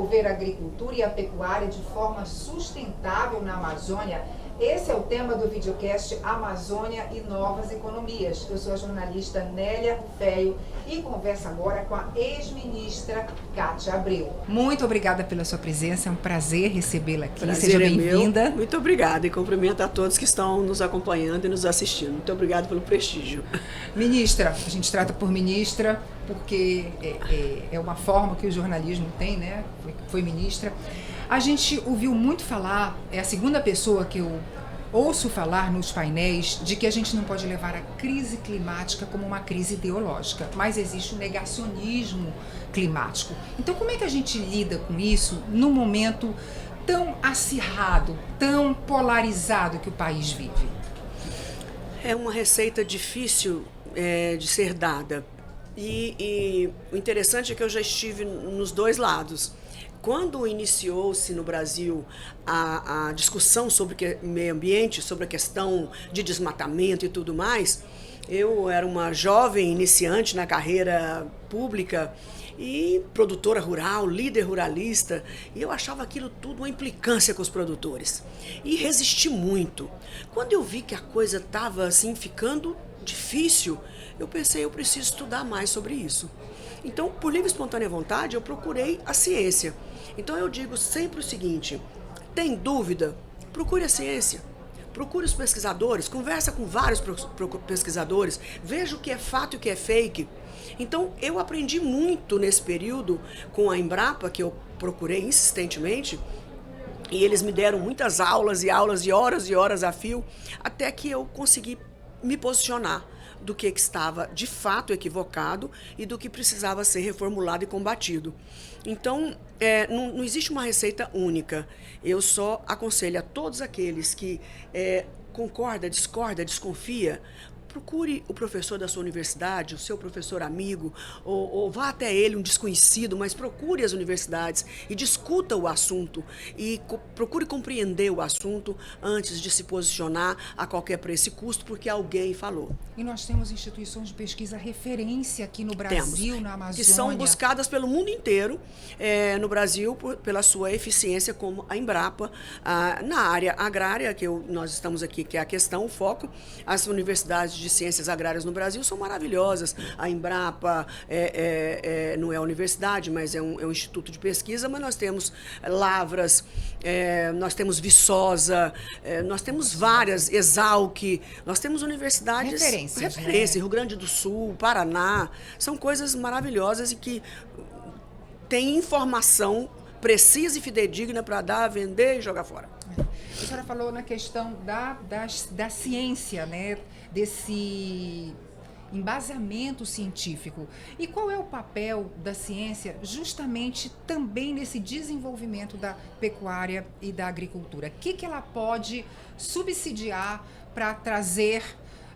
desenvolver a agricultura e a pecuária de forma sustentável na Amazônia? Esse é o tema do videocast Amazônia e Novas Economias. Eu sou a jornalista Nélia Feio e converso agora com a ex-ministra Cátia Abreu. Muito obrigada pela sua presença, é um prazer recebê-la aqui. Prazer Seja bem-vinda. Muito obrigada e cumprimento a todos que estão nos acompanhando e nos assistindo. Muito obrigada pelo prestígio. Ministra, a gente trata por ministra porque é uma forma que o jornalismo tem, né? Foi ministra. A gente ouviu muito falar, é a segunda pessoa que eu ouço falar nos painéis, de que a gente não pode levar a crise climática como uma crise ideológica, mas existe o negacionismo climático. Então, como é que a gente lida com isso num momento tão acirrado, tão polarizado que o país vive? É uma receita difícil de ser dada. E o interessante é que eu já estive nos dois lados. Quando iniciou-se no Brasil a discussão sobre meio ambiente, sobre a questão de desmatamento e tudo mais, eu era uma jovem iniciante na carreira pública e produtora rural, líder ruralista, e eu achava aquilo tudo uma implicância com os produtores. E resisti muito. Quando eu vi que a coisa estava assim ficando difícil, eu pensei, eu preciso estudar mais sobre isso. Então, por livre e espontânea vontade, eu procurei a ciência. Então, eu digo sempre o seguinte, tem dúvida? Procure a ciência. Procure os pesquisadores, conversa com vários pesquisadores, veja o que é fato e o que é fake. Então, eu aprendi muito nesse período com a Embrapa, que eu procurei insistentemente, e eles me deram muitas aulas e aulas e horas a fio, até que eu consegui me posicionar do que estava de fato equivocado e do que precisava ser reformulado e combatido. Então, não existe uma receita única. Eu só aconselho a todos aqueles que concorda, discorda, desconfia, procure o professor da sua universidade, o seu professor amigo, ou vá até ele, um desconhecido, mas procure as universidades e discuta o assunto e procure compreender o assunto antes de se posicionar a qualquer preço e custo, porque alguém falou. E nós temos instituições de pesquisa referência aqui no Brasil, na Amazônia. Que são buscadas pelo mundo inteiro, no Brasil, pela sua eficiência, como a Embrapa, na área agrária, que nós estamos aqui, que é a questão, o foco, as universidades de ciências agrárias no Brasil são maravilhosas. A Embrapa não é a universidade, mas é um instituto de pesquisa, mas nós temos Lavras, nós temos Viçosa, nós temos várias, Exalc, nós temos universidades referência, né? Rio Grande do Sul, Paraná, são coisas maravilhosas e que têm informação precisa e fidedigna para dar, vender e jogar fora. A senhora falou na questão da ciência, né? Desse embasamento científico. E qual é o papel da ciência justamente também nesse desenvolvimento da pecuária e da agricultura? O que ela pode subsidiar para trazer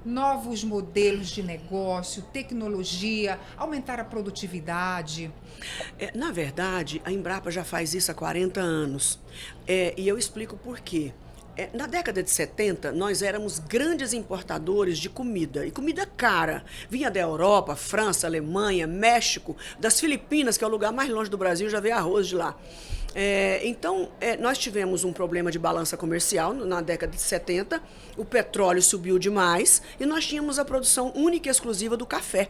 novos modelos de negócio, tecnologia, aumentar a produtividade? Na verdade, a Embrapa já faz isso há 40 anos. E eu explico por quê. Na década de 70, nós éramos grandes importadores de comida, e comida cara. Vinha da Europa, França, Alemanha, México, das Filipinas, que é o lugar mais longe do Brasil, já veio arroz de lá. Então, nós tivemos um problema de balança comercial na década de 70, o petróleo subiu demais e nós tínhamos a produção única e exclusiva do café.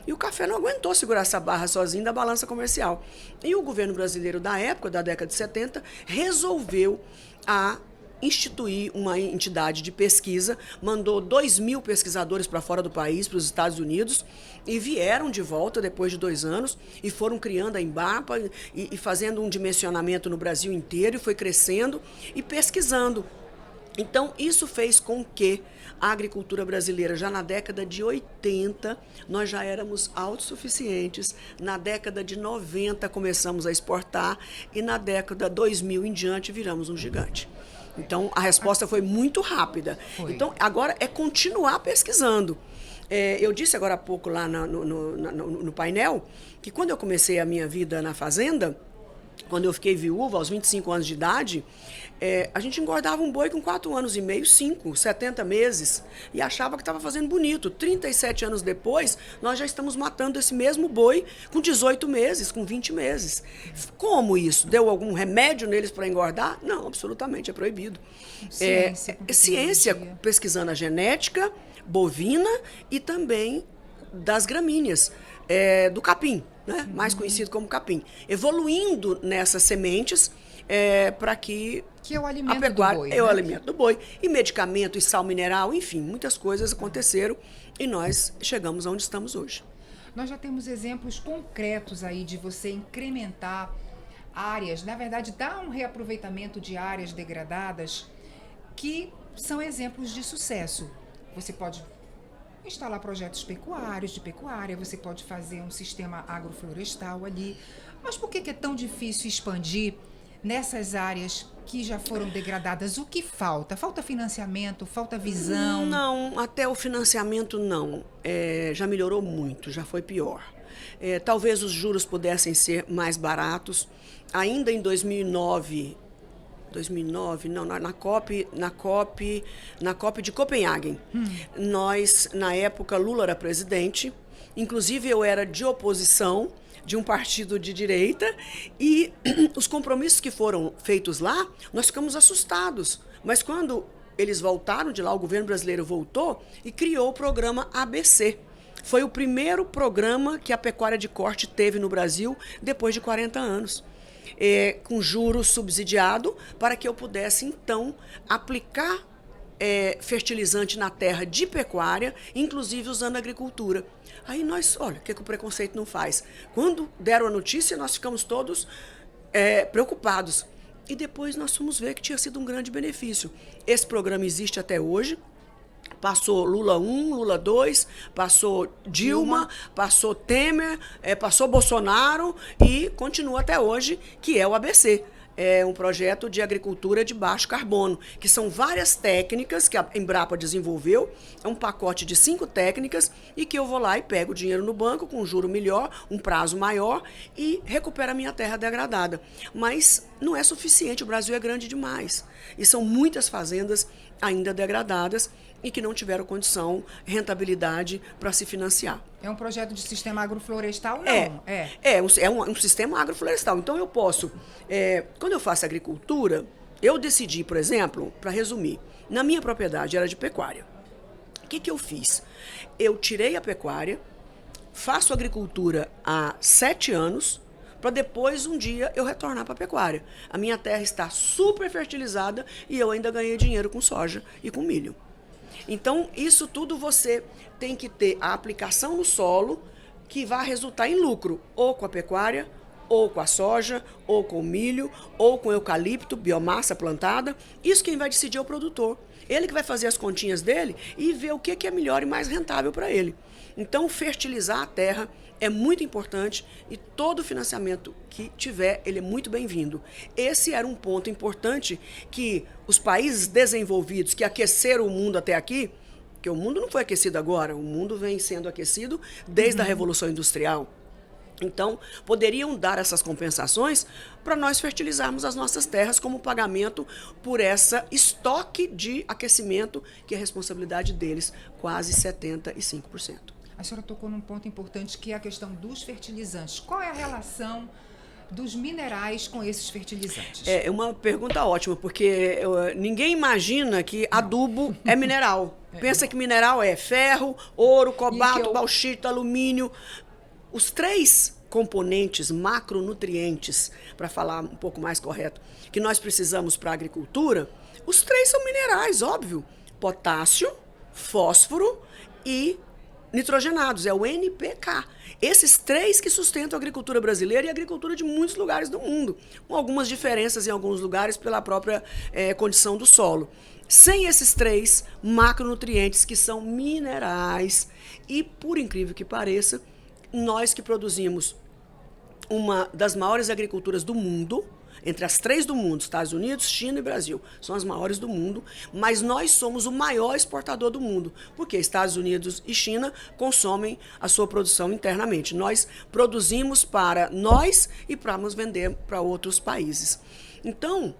E o café não aguentou segurar essa barra sozinho da balança comercial. E o governo brasileiro da época, da década de 70, resolveu instituir uma entidade de pesquisa, mandou 2.000 pesquisadores para fora do país, para os Estados Unidos, e vieram de volta depois de 2 anos e foram criando a Embrapa e fazendo um dimensionamento no Brasil inteiro, e foi crescendo e pesquisando. Então, isso fez com que a agricultura brasileira, já na década de 80, nós já éramos autossuficientes. Na década de 90, começamos a exportar e na década 2000 em diante, viramos um gigante. Então, a resposta foi muito rápida. Então, agora é continuar pesquisando. Eu disse agora há pouco lá no painel que quando eu comecei a minha vida na fazenda, quando eu fiquei viúva, aos 25 anos de idade, a gente engordava um boi com 4 anos e meio, 5, 70 meses, e achava que estava fazendo bonito. 37 anos depois, nós já estamos matando esse mesmo boi com 18 meses, com 20 meses. Como isso? Deu algum remédio neles para engordar? Não, absolutamente, é proibido. Ciência, pesquisando a genética bovina e também das gramíneas, do capim, né? Mais conhecido como capim. Evoluindo nessas sementes para que é o alimento a pecuária do boi, é o alimento do boi. E medicamento, e sal mineral, enfim, muitas coisas aconteceram e nós chegamos onde estamos hoje. Nós já temos exemplos concretos aí de você incrementar áreas, na verdade, dar um reaproveitamento de áreas degradadas que são exemplos de sucesso. Você pode instalar projetos pecuários, de pecuária, você pode fazer um sistema agroflorestal ali. Mas por que é tão difícil expandir nessas áreas que já foram degradadas? O que falta? Falta financiamento? Falta visão? Não, até o financiamento não. Já melhorou muito, já foi pior. Talvez os juros pudessem ser mais baratos. Ainda em 2009, não, na COP de Copenhague. Nós, na época, Lula era presidente, inclusive eu era de oposição, de um partido de direita, e os compromissos que foram feitos lá, nós ficamos assustados. Mas quando eles voltaram de lá, o governo brasileiro voltou e criou o programa ABC. Foi o primeiro programa que a pecuária de corte teve no Brasil depois de 40 anos. Com juros subsidiado, para que eu pudesse, então, aplicar fertilizante na terra de pecuária, inclusive usando a agricultura. Aí nós, olha, o que o preconceito não faz? Quando deram a notícia, nós ficamos todos preocupados. E depois nós fomos ver que tinha sido um grande benefício. Esse programa existe até hoje. Passou Lula 1, Lula 2, passou Dilma, passou Temer, passou Bolsonaro e continua até hoje, que é o ABC. É um projeto de agricultura de baixo carbono, que são várias técnicas que a Embrapa desenvolveu, é um pacote de 5 técnicas e que eu vou lá e pego o dinheiro no banco com um juro melhor, um prazo maior e recupero a minha terra degradada. Mas não é suficiente, o Brasil é grande demais e são muitas fazendas ainda degradadas e que não tiveram condição, rentabilidade para se financiar. É um projeto de sistema agroflorestal? Não. É um sistema agroflorestal. Então eu posso, quando eu faço agricultura, eu decidi, por exemplo, para resumir, na minha propriedade era de pecuária. O que eu fiz? Eu tirei a pecuária, faço agricultura há 7 anos, para depois, um dia, eu retornar para a pecuária. A minha terra está super fertilizada e eu ainda ganhei dinheiro com soja e com milho. Então, isso tudo você tem que ter a aplicação no solo que vai resultar em lucro, ou com a pecuária, ou com a soja, ou com o milho, ou com o eucalipto, biomassa plantada. Isso quem vai decidir é o produtor. Ele que vai fazer as continhas dele e ver o que é melhor e mais rentável para ele. Então, fertilizar a terra é muito importante e todo financiamento que tiver, ele é muito bem-vindo. Esse era um ponto importante que os países desenvolvidos que aqueceram o mundo até aqui, que o mundo não foi aquecido agora, o mundo vem sendo aquecido desde a Revolução Industrial. Então, poderiam dar essas compensações para nós fertilizarmos as nossas terras como pagamento por essa estoque de aquecimento, que é a responsabilidade deles, quase 75%. A senhora tocou num ponto importante, que é a questão dos fertilizantes. Qual é a relação dos minerais com esses fertilizantes? É uma pergunta ótima, porque ninguém imagina que adubo é mineral. Pensa que mineral é ferro, ouro, cobalto, bauxita, alumínio. Os 3 componentes macronutrientes, para falar um pouco mais correto, que nós precisamos para a agricultura, os 3 são minerais, óbvio. Potássio, fósforo e nitrogenados, é o NPK. Esses 3 que sustentam a agricultura brasileira e a agricultura de muitos lugares do mundo, com algumas diferenças em alguns lugares pela própria condição do solo. Sem esses 3 macronutrientes, que são minerais, e por incrível que pareça, nós que produzimos uma das maiores agriculturas do mundo, entre as 3 do mundo, Estados Unidos, China e Brasil. São as maiores do mundo, mas nós somos o maior exportador do mundo, porque Estados Unidos e China consomem a sua produção internamente. Nós produzimos para nós e para nos vender para outros países. Então,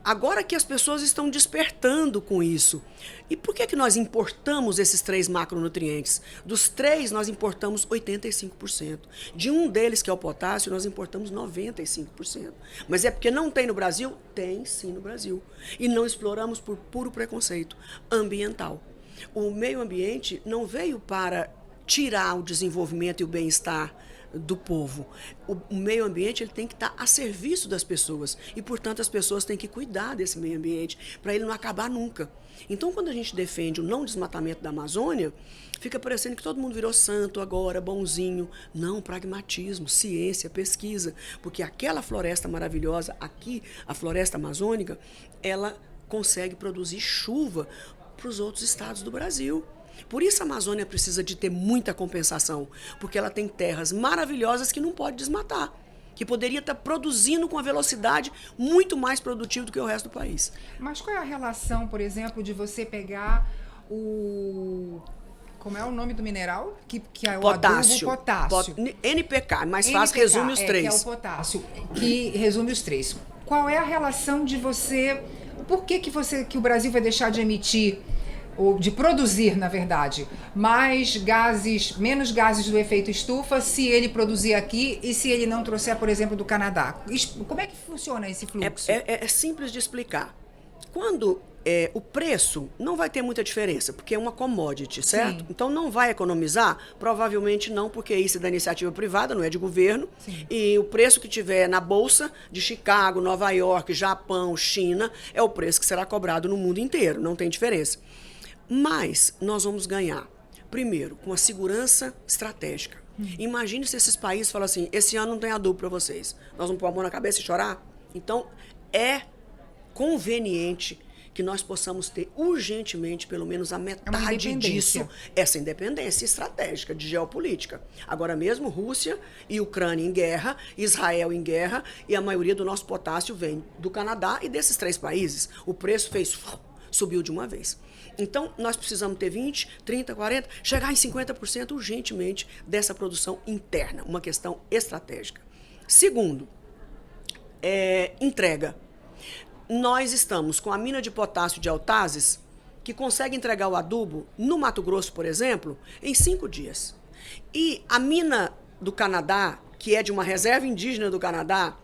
agora que as pessoas estão despertando com isso. E por que nós importamos esses 3 macronutrientes? Dos 3, nós importamos 85%. De um deles, que é o potássio, nós importamos 95%. Mas é porque não tem no Brasil? Tem sim no Brasil. E não exploramos por puro preconceito ambiental. O meio ambiente não veio para tirar o desenvolvimento e o bem-estar do povo. O meio ambiente ele tem que estar a serviço das pessoas e, portanto, as pessoas têm que cuidar desse meio ambiente para ele não acabar nunca. Então, quando a gente defende o não desmatamento da Amazônia, fica parecendo que todo mundo virou santo agora, bonzinho. Não, pragmatismo, ciência, pesquisa, porque aquela floresta maravilhosa aqui, a floresta amazônica, ela consegue produzir chuva para os outros estados do Brasil. Por isso a Amazônia precisa de ter muita compensação, porque ela tem terras maravilhosas que não pode desmatar, que poderia estar produzindo com a velocidade muito mais produtiva do que o resto do país. Mas qual é a relação, por exemplo, de você pegar o... Como é o nome do mineral? Que é o potássio. Adubo, potássio. NPK, mais fácil, resume os 3. Que é o potássio, que resume os 3. Qual é a relação de você... Por que o Brasil vai deixar de emitir, ou de produzir, na verdade, menos gases do efeito estufa se ele produzir aqui e se ele não trouxer, por exemplo, do Canadá? Como é que funciona esse fluxo? É simples de explicar. Quando o preço não vai ter muita diferença, porque é uma commodity, certo? Sim. Então não vai economizar? Provavelmente não, porque isso é da iniciativa privada, não é de governo. Sim. E o preço que tiver na bolsa de Chicago, Nova York, Japão, China, é o preço que será cobrado no mundo inteiro, não tem diferença. Mas nós vamos ganhar, primeiro, com a segurança estratégica. Imagine se esses países falam assim, esse ano não tem adubo para vocês. Nós vamos pôr a mão na cabeça e chorar? Então, é conveniente que nós possamos ter urgentemente pelo menos a metade disso, essa independência estratégica de geopolítica. Agora mesmo, Rússia e Ucrânia em guerra, Israel em guerra, e a maioria do nosso potássio vem do Canadá e desses 3 países. O preço subiu de uma vez. Então, nós precisamos ter 20%, 30%, 40%, chegar em 50% urgentemente dessa produção interna, uma questão estratégica. Segundo, entrega. Nós estamos com a mina de potássio de Altazes, que consegue entregar o adubo no Mato Grosso, por exemplo, em 5 dias. E a mina do Canadá, que é de uma reserva indígena do Canadá,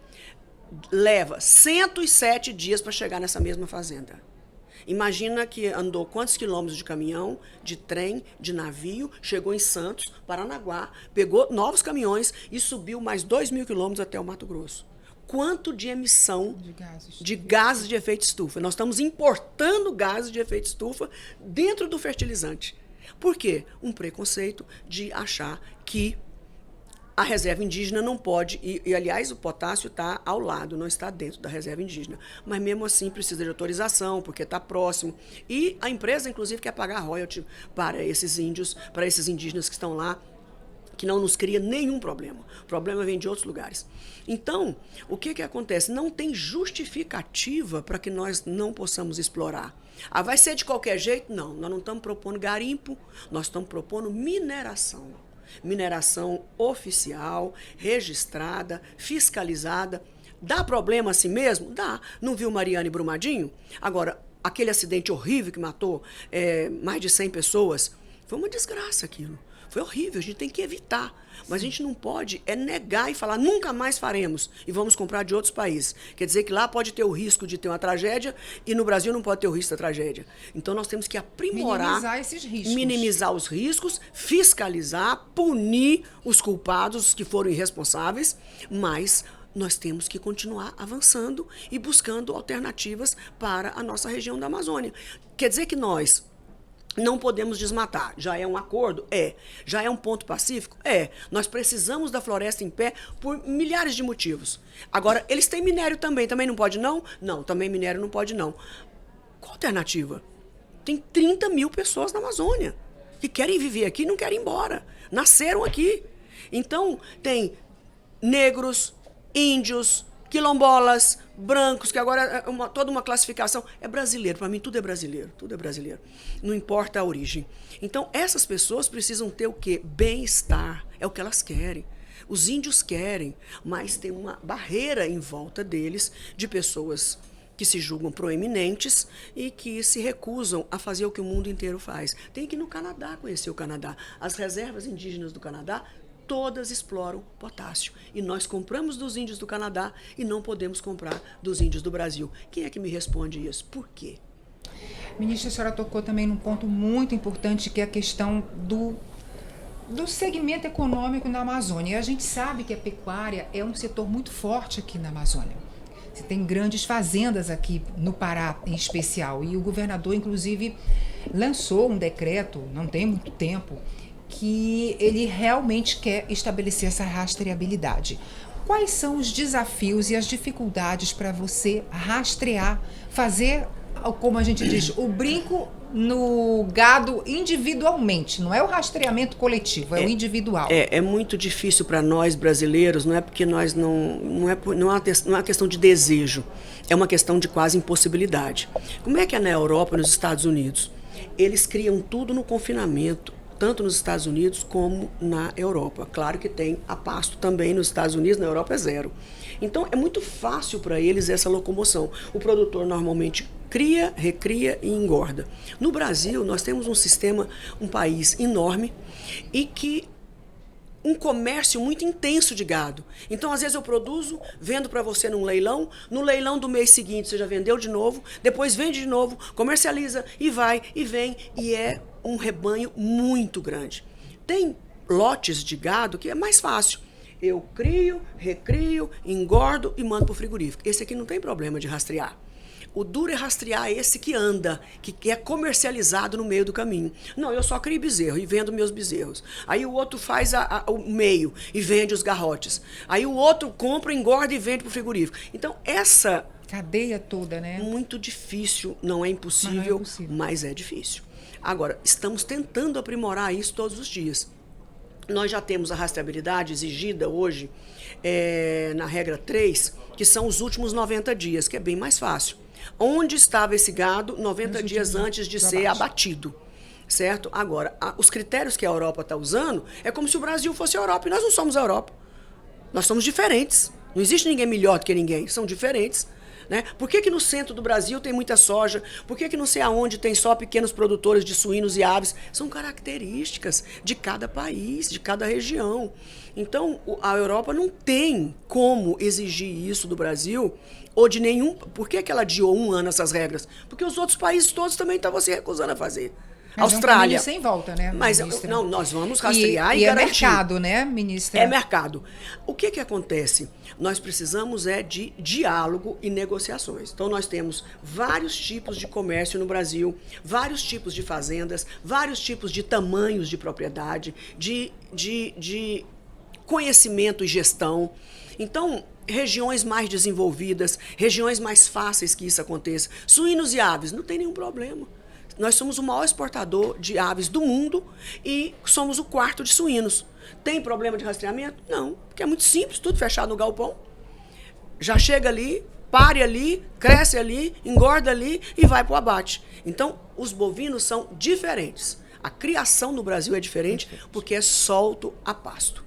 leva 107 dias para chegar nessa mesma fazenda. Imagina que andou quantos quilômetros de caminhão, de trem, de navio, chegou em Santos, Paranaguá, pegou novos caminhões e subiu mais 2.000 quilômetros até o Mato Grosso. Quanto de emissão de gases de efeito estufa? Nós estamos importando gases de efeito estufa dentro do fertilizante. Por quê? Um preconceito de achar que a reserva indígena não pode, e aliás o potássio está ao lado, não está dentro da reserva indígena, mas mesmo assim precisa de autorização, porque está próximo, e a empresa inclusive quer pagar royalty para esses índios, para esses indígenas que estão lá, que não nos cria nenhum problema. O problema vem de outros lugares. Então, o que acontece? Não tem justificativa para que nós não possamos explorar. Vai ser de qualquer jeito? Não, nós não estamos propondo garimpo, nós estamos propondo mineração. Mineração oficial, registrada, fiscalizada. Dá problema assim mesmo? Dá. Não viu Mariana e Brumadinho? Agora, aquele acidente horrível que matou mais de 100 pessoas, foi uma desgraça aquilo. Foi horrível, a gente tem que evitar. Mas a gente não pode negar e falar, nunca mais faremos e vamos comprar de outros países. Quer dizer que lá pode ter o risco de ter uma tragédia e no Brasil não pode ter o risco da tragédia. Então nós temos que aprimorar, minimizar esses riscos. Minimizar os riscos, fiscalizar, punir os culpados, os que foram irresponsáveis, mas nós temos que continuar avançando e buscando alternativas para a nossa região da Amazônia. Quer dizer que nós não podemos desmatar. Já é um acordo? Já é um ponto pacífico? Nós precisamos da floresta em pé por milhares de motivos. Agora, eles têm minério também. Também não pode não? Não, também minério não pode não. Qual a alternativa? Tem 30 mil pessoas na Amazônia que querem viver aqui e não querem ir embora. Nasceram aqui. Então, tem negros, índios, quilombolas, brancos, que agora é toda uma classificação. É brasileiro, para mim tudo é brasileiro, tudo é brasileiro. Não importa a origem. Então, essas pessoas precisam ter o quê? Bem-estar, é o que elas querem. Os índios querem, mas tem uma barreira em volta deles de pessoas que se julgam proeminentes e que se recusam a fazer o que o mundo inteiro faz. Tem que ir no Canadá conhecer o Canadá. As reservas indígenas do Canadá todas exploram potássio. E nós compramos dos índios do Canadá e não podemos comprar dos índios do Brasil. Quem é que me responde isso? Por quê? Ministra, a senhora tocou também num ponto muito importante, que é a questão do segmento econômico na Amazônia. E a gente sabe que a pecuária é um setor muito forte aqui na Amazônia. Você tem grandes fazendas aqui no Pará, em especial. E o governador, inclusive, lançou um decreto, não tem muito tempo, que ele realmente quer estabelecer essa rastreabilidade. Quais são os desafios e as dificuldades para você rastrear, fazer, como a gente diz, o brinco no gado individualmente? Não é o rastreamento coletivo, é o individual. É muito difícil para nós brasileiros, não é porque nós não é uma questão de desejo, é uma questão de quase impossibilidade. Como é que é na Europa, nos Estados Unidos? Eles criam tudo no confinamento, tanto nos Estados Unidos como na Europa. Claro que tem a pasto também nos Estados Unidos, na Europa é zero. Então é muito fácil para eles essa locomoção. O produtor normalmente cria, recria e engorda. No Brasil, nós temos um sistema, um país enorme e que um comércio muito intenso de gado. Então, às vezes eu produzo, vendo para você num leilão, no leilão do mês seguinte você já vendeu de novo, depois vende de novo, comercializa e vai e vem, e é um rebanho muito grande. Tem lotes de gado que é mais fácil. Eu crio, recrio, engordo e mando para o frigorífico. Esse aqui não tem problema de rastrear. O duro é rastrear esse que anda, que é comercializado no meio do caminho. Não, eu só crio bezerro e vendo meus bezerros. Aí o outro faz o meio e vende os garrotes. Aí o outro compra, engorda e vende para o frigorífico. Então, essa cadeia toda, né? Muito difícil, não é impossível, mas é difícil. Agora, estamos tentando aprimorar isso todos os dias. Nós já temos a rastreabilidade exigida hoje na regra 3, que são os últimos 90 dias, que é bem mais fácil. Onde estava esse gado 90 dias antes de ser abatido, certo? Agora, os critérios que a Europa está usando é como se o Brasil fosse a Europa, e nós não somos a Europa. Nós somos diferentes. Não existe ninguém melhor do que ninguém, são diferentes. Né? Por que no centro do Brasil tem muita soja? Por que não sei aonde tem só pequenos produtores de suínos e aves? São características de cada país, de cada região. Então, a Europa não tem como exigir isso do Brasil ou de nenhum... Por que ela adiou um ano essas regras? Porque os outros países todos também estavam se recusando a fazer. Mas Austrália. É um sem volta, né, mas não, nós vamos rastrear e garantir. É mercado, né, ministra? É mercado. O que acontece? Nós precisamos de diálogo e negociações. Então, nós temos vários tipos de comércio no Brasil, vários tipos de fazendas, vários tipos de tamanhos de propriedade, de conhecimento e gestão. Então, regiões mais desenvolvidas, regiões mais fáceis que isso aconteça. Suínos e aves, não tem nenhum problema. Nós somos o maior exportador de aves do mundo e somos o quarto de suínos. Tem problema de rastreamento? Não, porque é muito simples, tudo fechado no galpão. Já chega ali, pare ali, cresce ali, engorda ali e vai para o abate. Então, os bovinos são diferentes. A criação no Brasil é diferente porque é solto a pasto.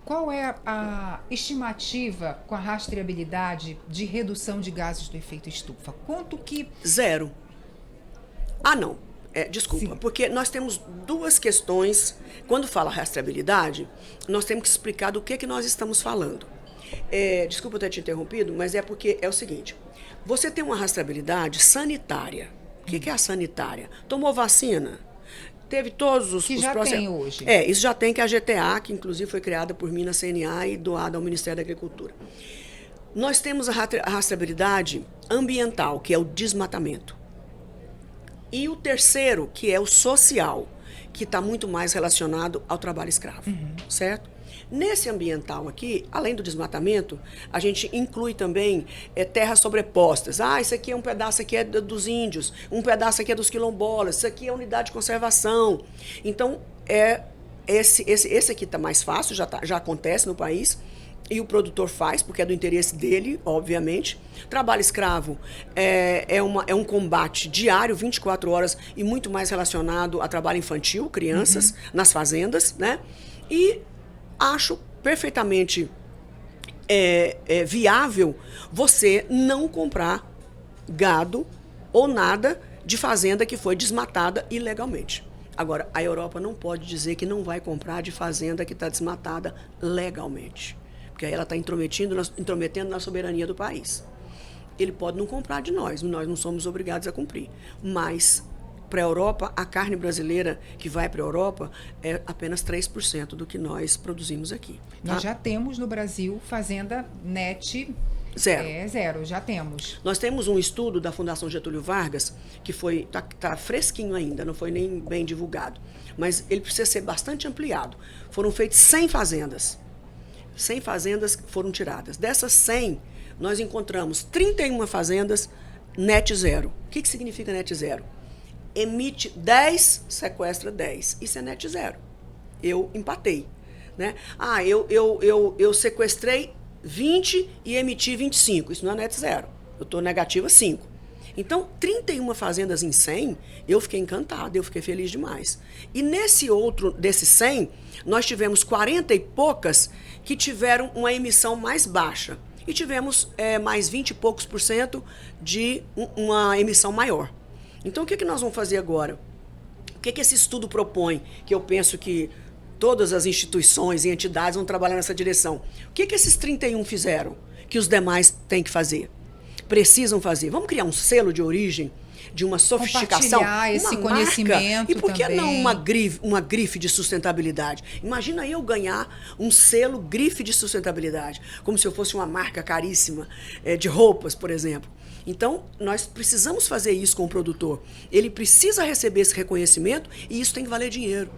Qual é a estimativa com a rastreabilidade de redução de gases do efeito estufa? Quanto que... 0. Ah, não. Desculpa, porque nós temos duas questões. Quando fala rastreabilidade, nós temos que explicar do que nós estamos falando. Desculpa eu ter te interrompido, mas é porque é o seguinte. Você tem uma rastreabilidade sanitária. O que é a sanitária? Tomou vacina? Teve todos os... Que já tem hoje. Isso já tem, que é a GTA, que inclusive foi criada por mim na CNA e doada ao Ministério da Agricultura. Nós temos a rastreabilidade ambiental, que é o desmatamento. E o terceiro, que é o social, que está muito mais relacionado ao trabalho escravo, certo? Nesse ambiental aqui, além do desmatamento, a gente inclui também terras sobrepostas. Isso aqui é um pedaço aqui é dos índios, um pedaço aqui é dos quilombolas, isso aqui é unidade de conservação. Então, esse aqui está mais fácil, já acontece no país. e o produtor faz, porque é do interesse dele, obviamente. Trabalho escravo é um combate diário, 24 horas, e muito mais relacionado a trabalho infantil, crianças, nas fazendas, né? E acho perfeitamente viável você não comprar gado ou nada de fazenda que foi desmatada ilegalmente. Agora, a Europa não pode dizer que não vai comprar de fazenda que está desmatada legalmente. Porque aí ela está intrometendo na soberania do país. Ele pode não comprar de nós não somos obrigados a cumprir. Mas, para a Europa, a carne brasileira que vai para a Europa é apenas 3% do que nós produzimos aqui. Tá? Nós já temos no Brasil fazenda net zero, já temos. Nós temos um estudo da Fundação Getúlio Vargas, que tá fresquinho ainda, não foi nem bem divulgado, mas ele precisa ser bastante ampliado. Foram feitas 100 fazendas. 100 fazendas foram tiradas. Dessas 100, nós encontramos 31 fazendas net zero. O que significa net zero? Emite 10, sequestra 10. Isso é net zero. Eu empatei. Né? Eu sequestrei 20 e emiti 25. Isso não é net zero. Eu estou negativa 5. Então, 31 fazendas em 100, eu fiquei encantada, eu fiquei feliz demais. E desses 100, nós tivemos 40 e poucas que tiveram uma emissão mais baixa. E tivemos mais 20 e poucos % de uma emissão maior. Então, o que nós vamos fazer agora? O que esse estudo propõe? Que eu penso que todas as instituições e entidades vão trabalhar nessa direção. O que esses 31 fizeram que os demais têm que fazer? Precisam fazer. Vamos criar um selo de origem, de uma sofisticação, compartilhar esse conhecimento. E por que também não uma grife de sustentabilidade? Imagina eu ganhar um selo grife de sustentabilidade, como se eu fosse uma marca caríssima de roupas, por exemplo. Então, nós precisamos fazer isso com o produtor. Ele precisa receber esse reconhecimento e isso tem que valer dinheiro,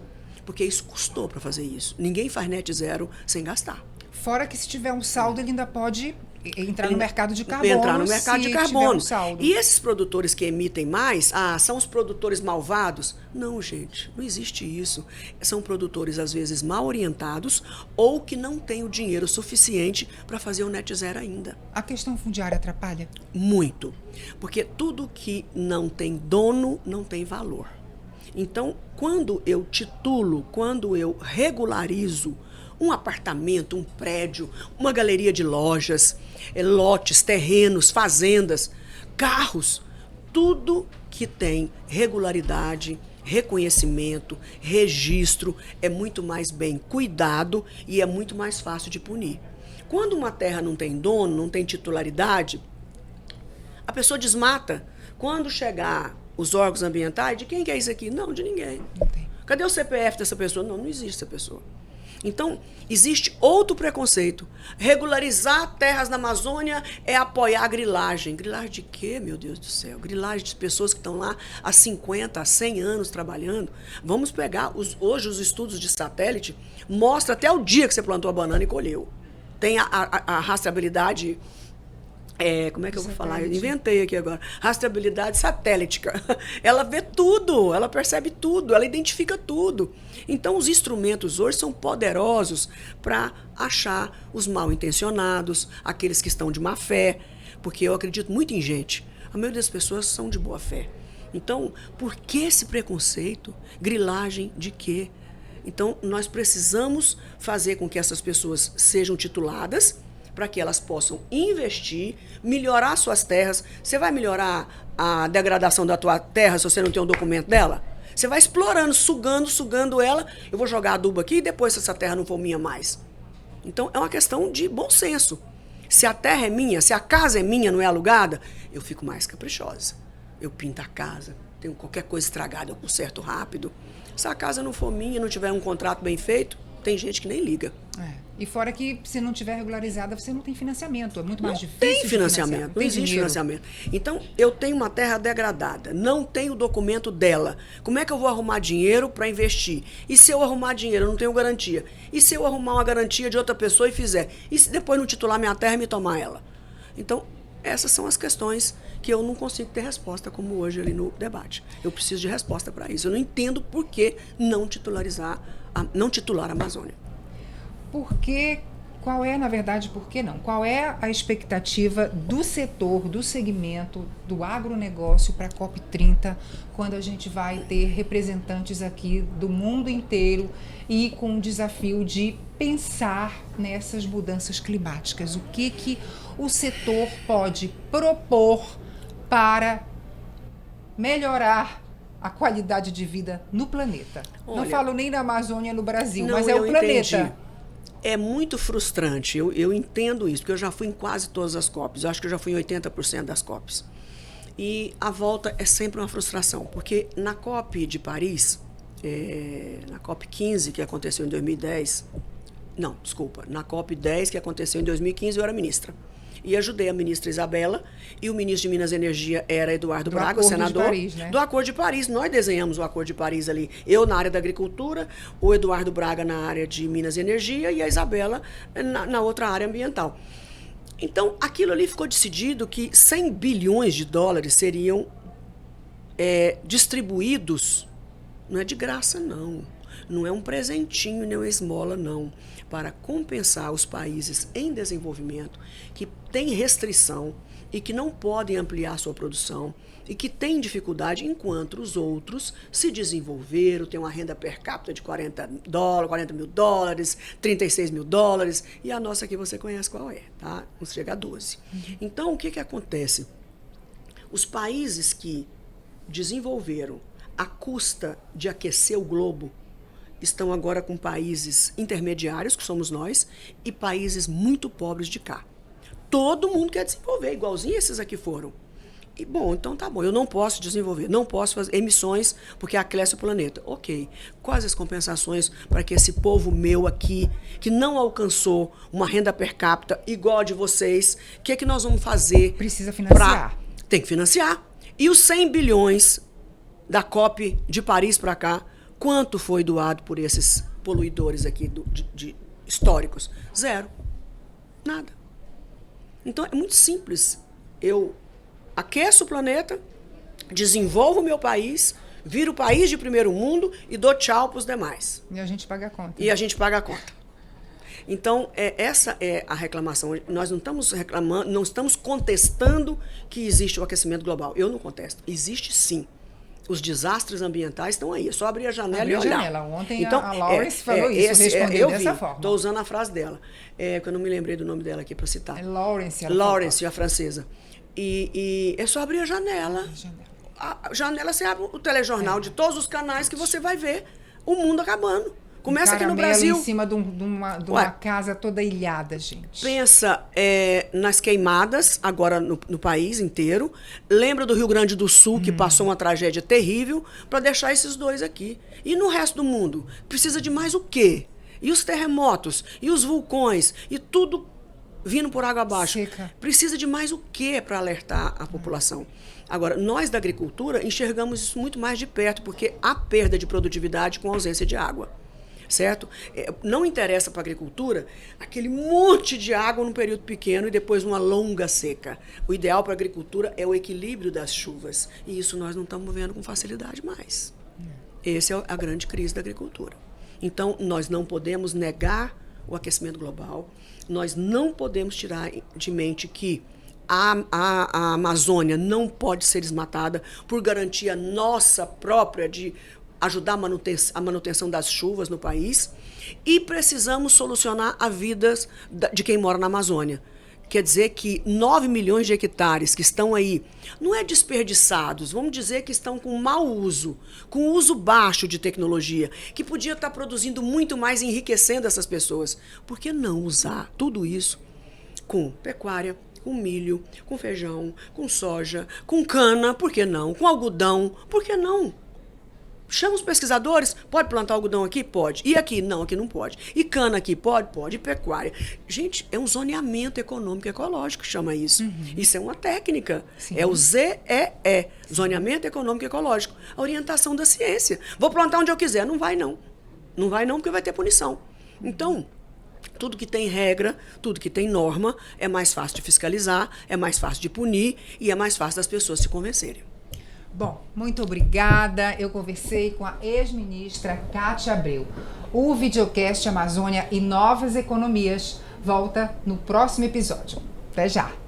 porque isso custou para fazer isso. Ninguém faz net zero sem gastar. Fora que se tiver um saldo, ele ainda pode entrar no mercado de carbono. Entrar no mercado de carbono. Um e esses produtores que emitem mais, são os produtores malvados? Não, gente, não existe isso. São produtores, às vezes, mal orientados ou que não têm o dinheiro suficiente para fazer o net zero ainda. A questão fundiária atrapalha? Muito. Porque tudo que não tem dono, não tem valor. Então, quando eu titulo, quando eu regularizo um apartamento, um prédio, uma galeria de lojas, lotes, terrenos, fazendas, carros, tudo que tem regularidade, reconhecimento, registro, é muito mais bem cuidado e é muito mais fácil de punir. Quando uma terra não tem dono, não tem titularidade, a pessoa desmata. Quando chegar os órgãos ambientais, de quem que é isso aqui? Não, de ninguém. Não tem. Cadê o CPF dessa pessoa? Não existe essa pessoa. Então, existe outro preconceito. Regularizar terras na Amazônia é apoiar a grilagem. Grilagem de quê, meu Deus do céu? Grilagem de pessoas que estão lá há 50, há 100 anos trabalhando. Vamos pegar, hoje os estudos de satélite mostram até o dia que você plantou a banana e colheu. Tem a rastreabilidade... como é que eu vou falar? Eu inventei aqui agora. Rastreabilidade satélitica. Ela vê tudo, ela percebe tudo, ela identifica tudo. Então, os instrumentos hoje são poderosos para achar os mal intencionados, aqueles que estão de má fé, porque eu acredito muito em gente. A maioria das pessoas são de boa fé. Então, por que esse preconceito? Grilagem de quê? Então, nós precisamos fazer com que essas pessoas sejam tituladas, para que elas possam investir, melhorar suas terras. Você vai melhorar a degradação da tua terra se você não tem um documento dela? Você vai explorando, sugando ela. Eu vou jogar adubo aqui e depois, se essa terra não for minha mais. Então, é uma questão de bom senso. Se a terra é minha, se a casa é minha, não é alugada, eu fico mais caprichosa. Eu pinto a casa, tenho qualquer coisa estragada, eu conserto rápido. Se a casa não for minha, não tiver um contrato bem feito, tem gente que nem liga. E fora que, se não tiver regularizada, você não tem financiamento. É muito mais difícil. Tem financiamento, não existe financiamento. Então, eu tenho uma terra degradada, não tenho o documento dela. Como é que eu vou arrumar dinheiro para investir? E se eu arrumar dinheiro, eu não tenho garantia? E se eu arrumar uma garantia de outra pessoa e fizer? E se depois não titular minha terra e me tomar ela? Então, essas são as questões que eu não consigo ter resposta, como hoje ali no debate. Eu preciso de resposta para isso. Eu não entendo por que não titular a Amazônia. Por que qual é, na verdade, por que não? Qual é a expectativa do setor, do segmento, do agronegócio para a COP30, quando a gente vai ter representantes aqui do mundo inteiro e com o desafio de pensar nessas mudanças climáticas? O que o setor pode propor para melhorar a qualidade de vida no planeta? Olha, não falo nem da Amazônia no Brasil, mas é o planeta. Entendi. É muito frustrante, eu entendo isso, porque eu já fui em quase todas as COPs, eu acho que eu já fui em 80% das COPs. E a volta é sempre uma frustração, porque na COP de Paris, na COP 15, que aconteceu em 2010, não, desculpa, na COP 10, que aconteceu em 2015, eu era ministra. E ajudei a ministra Isabela, e o ministro de Minas e Energia era Eduardo Braga, o senador. Paris, né? Do Acordo de Paris. Nós desenhamos o Acordo de Paris ali. Eu na área da agricultura, o Eduardo Braga na área de Minas e Energia e a Isabela na outra área ambiental. Então, aquilo ali ficou decidido que 100 bilhões de dólares seriam distribuídos. Não é de graça, não. Não é um presentinho, nem uma esmola, não. Para compensar os países em desenvolvimento que têm restrição e que não podem ampliar sua produção e que têm dificuldade, enquanto os outros se desenvolveram, têm uma renda per capita de 40 mil dólares, 36 mil dólares, e a nossa aqui você conhece qual é, tá? Não chega a 12. Então, o que acontece? Os países que desenvolveram à custa de aquecer o globo estão agora com países intermediários, que somos nós, e países muito pobres de cá. Todo mundo quer desenvolver, igualzinho esses aqui foram. E, bom, então tá bom, eu não posso desenvolver, não posso fazer emissões porque aquece o planeta. Ok, quais as compensações para que esse povo meu aqui, que não alcançou uma renda per capita igual a de vocês, o que é que nós vamos fazer? Precisa financiar. Tem que financiar. E os 100 bilhões da COP de Paris para cá, quanto foi doado por esses poluidores aqui históricos? Zero. Nada. Então, é muito simples. Eu aqueço o planeta, desenvolvo o meu país, viro o país de primeiro mundo e dou tchau para os demais. E a gente paga a conta. E a gente paga a conta. Então, essa é a reclamação. Nós não estamos reclamando, não estamos contestando que existe o aquecimento global. Eu não contesto. Existe sim. Os desastres ambientais estão aí. É só abrir a janela e olhar. Ontem então, a Lawrence falou isso, respondeu dessa forma. Estou usando a frase dela, porque eu não me lembrei do nome dela aqui para citar. É Lawrence. Lawrence, a francesa. E é só abrir a janela. A janela, você abre o telejornal de todos os canais que você vai ver o mundo acabando. Começa aqui no Brasil. Em cima de uma casa toda ilhada, gente. Pensa nas queimadas, agora no país inteiro. Lembra do Rio Grande do Sul, que passou uma tragédia terrível, para deixar esses dois aqui. E no resto do mundo? Precisa de mais o quê? E os terremotos? E os vulcões? E tudo vindo por água abaixo? Seca. Precisa de mais o quê para alertar a população? Agora, nós da agricultura enxergamos isso muito mais de perto, porque há perda de produtividade com ausência de água. Certo? Não interessa para a agricultura aquele monte de água num período pequeno e depois uma longa seca. O ideal para a agricultura é o equilíbrio das chuvas. E isso nós não estamos vendo com facilidade mais. Essa é a grande crise da agricultura. Então, nós não podemos negar o aquecimento global, nós não podemos tirar de mente que a Amazônia não pode ser desmatada por garantia nossa própria de ajudar a manutenção das chuvas no país, e precisamos solucionar a vida de quem mora na Amazônia. Quer dizer que 9 milhões de hectares que estão aí, não é desperdiçados, vamos dizer que estão com mau uso, com uso baixo de tecnologia, que podia estar produzindo muito mais, enriquecendo essas pessoas. Por que não usar tudo isso com pecuária, com milho, com feijão, com soja, com cana, por que não? Com algodão, por que não? Chama os pesquisadores, pode plantar algodão aqui? Pode. E aqui? Não, aqui não pode. E cana aqui? Pode? Pode. E pecuária? Gente, é um zoneamento econômico e ecológico que chama isso. Isso é uma técnica. Sim. É o ZEE, zoneamento econômico e ecológico. A orientação da ciência. Vou plantar onde eu quiser. Não vai não. Não vai não, porque vai ter punição. Então, tudo que tem regra, tudo que tem norma, é mais fácil de fiscalizar, é mais fácil de punir e é mais fácil das pessoas se convencerem. Bom, muito obrigada. Eu conversei com a ex-ministra Cátia Abreu. O videocast Amazônia e Novas Economias volta no próximo episódio. Até já!